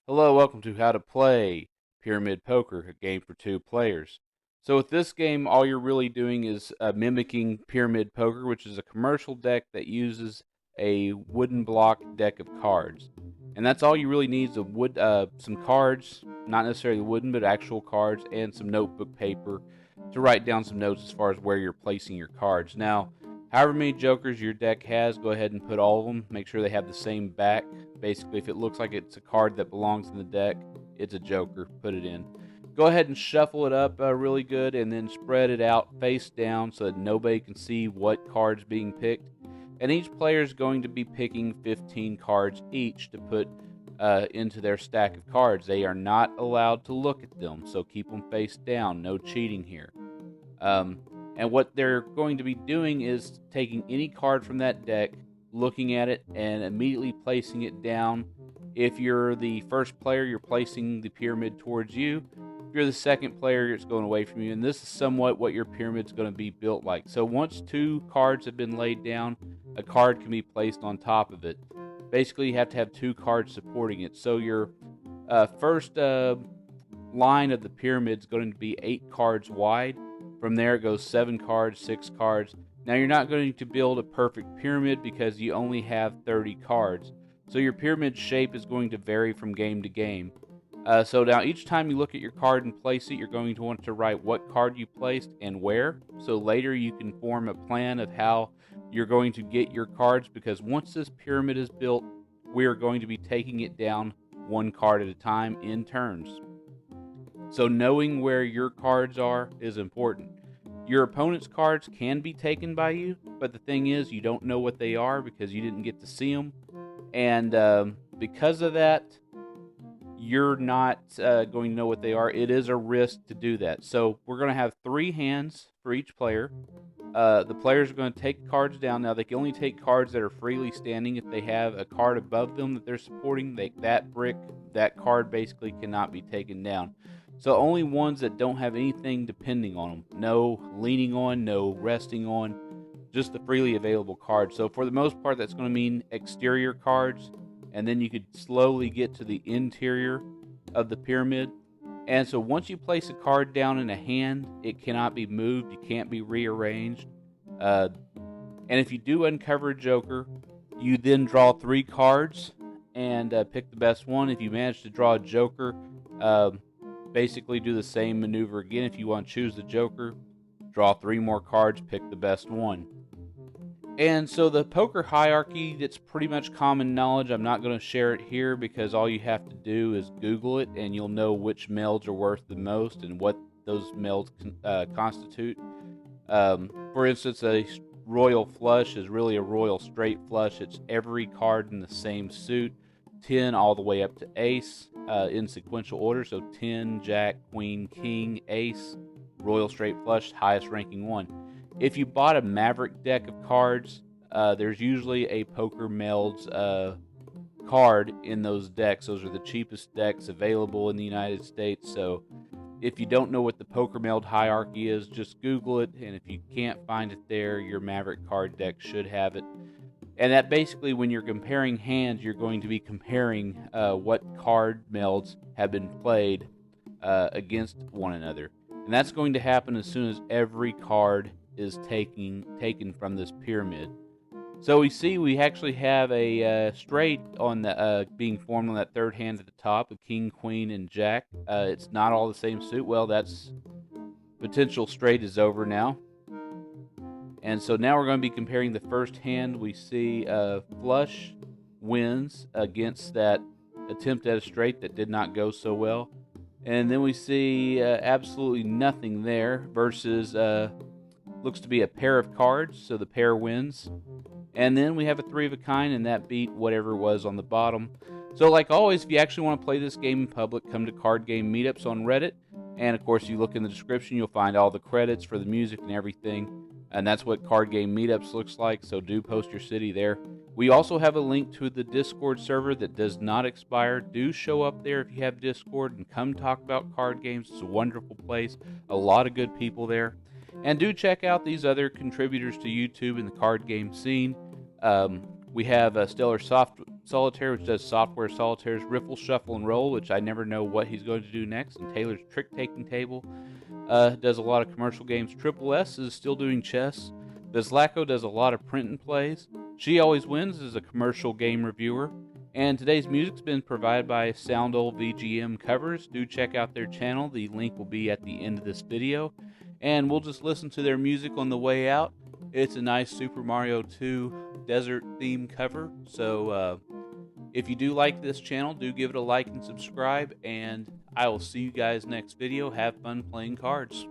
Hello, welcome to How to Play Pyramid Poker, a game for two players. So with this game, all you're really doing is mimicking Pyramid Poker, which is a commercial deck that uses a wooden block deck of cards. And that's all you really need is some cards, not necessarily wooden, but actual cards, and some notebook paper to write down some notes as far as where you're placing your cards. Now, however many jokers your deck has, go ahead and put all of them. Make sure they have the same back. Basically, if it looks like it's a card that belongs in the deck, it's a joker. Put it in. Go ahead and shuffle it up really good and then spread it out face down so that nobody can see what card's being picked. And each player is going to be picking 15 cards each to put into their stack of cards. They are not allowed to look at them, so keep them face down. No cheating here. And what they're going to be doing is taking any card from that deck, looking at it, and immediately placing it down. If you're the first player, you're placing the pyramid towards you. If you're the second player, it's going away from you. And this is somewhat what your pyramid's going to be built like. So once two cards have been laid down, a card can be placed on top of it. Basically, you have to have two cards supporting it. So your first line of the pyramid is going to be 8 cards wide. From there, it goes 7 cards, 6 cards. Now, you're not going to build a perfect pyramid because you only have 30 cards. So your pyramid shape is going to vary from game to game. So now each time you look at your card and place it, you're going to want to write what card you placed and where. So later you can form a plan of how you're going to get your cards, because once this pyramid is built, we are going to be taking it down one card at a time in turns. So knowing where your cards are is important. Your opponent's cards can be taken by you, but the thing is, you don't know what they are because you didn't get to see them. And because of that, you're not going to know what they are. It is a risk to do that. So we're going to have 3 hands for each player. The players are going to take cards down. Now, they can only take cards that are freely standing. If they have a card above them that they're supporting, that card basically cannot be taken down. So only ones that don't have anything depending on them. No leaning on, no resting on, just the freely available cards. So for the most part, that's going to mean exterior cards, and then you could slowly get to the interior of the pyramid. And so once you place a card down in a hand, it cannot be moved. You can't be rearranged. And if you do uncover a joker, you then draw 3 cards and pick the best one. If you manage to draw a joker, basically do the same maneuver again. If you want to choose the joker, draw 3 more cards, pick the best one. And so the poker hierarchy, that's pretty much common knowledge. I'm not going to share it here because all you have to do is Google it and you'll know which melds are worth the most and what those melds constitute. For instance, a royal flush is really a royal straight flush. It's every card in the same suit, 10 all the way up to ace in sequential order. So 10, jack, queen, king, ace, royal straight flush, highest ranking one. If you bought a Maverick deck of cards, there's usually a Poker Melds card in those decks. Those are the cheapest decks available in the United States. So if you don't know what the Poker Meld hierarchy is, just Google it. And if you can't find it there, your Maverick card deck should have it. And that basically, when you're comparing hands, you're going to be comparing what card melds have been played against one another. And that's going to happen as soon as every card is taken from this pyramid. So we see we actually have a straight on the being formed on that third hand at the top, a king, queen, and jack. It's not all the same suit. Well, that's potential straight is over now. And so now we're going to be comparing the first hand. We see flush wins against that attempt at a straight that did not go so well. And then we see absolutely nothing there versus looks to be a pair of cards, so the pair wins. And then we have a 3 of a kind, and that beat whatever it was on the bottom. So like always, if you actually want to play this game in public, come to Card Game Meetups on Reddit. And of course, you look in the description, you'll find all the credits for the music and everything. And that's what Card Game Meetups looks like, so do post your city there. We also have a link to the Discord server that does not expire. Do show up there if you have Discord and come talk about card games. It's a wonderful place, a lot of good people there. And do check out these other contributors to YouTube in the card game scene. We have Stellar Solitaire, which does software solitaires, Riffle, Shuffle, and Roll, which I never know what he's going to do next. And Taylor's Trick-Taking Table does a lot of commercial games. Triple S is still doing chess. Bizlaco does a lot of print and plays. She Always Wins is a commercial game reviewer. And today's music's been provided by Soundole VGM Covers. Do check out their channel. The link will be at the end of this video. And we'll just listen to their music on the way out. It's a nice Super Mario 2 desert theme cover. So if you do like this channel, do give it a like and subscribe. And I will see you guys next video. Have fun playing cards.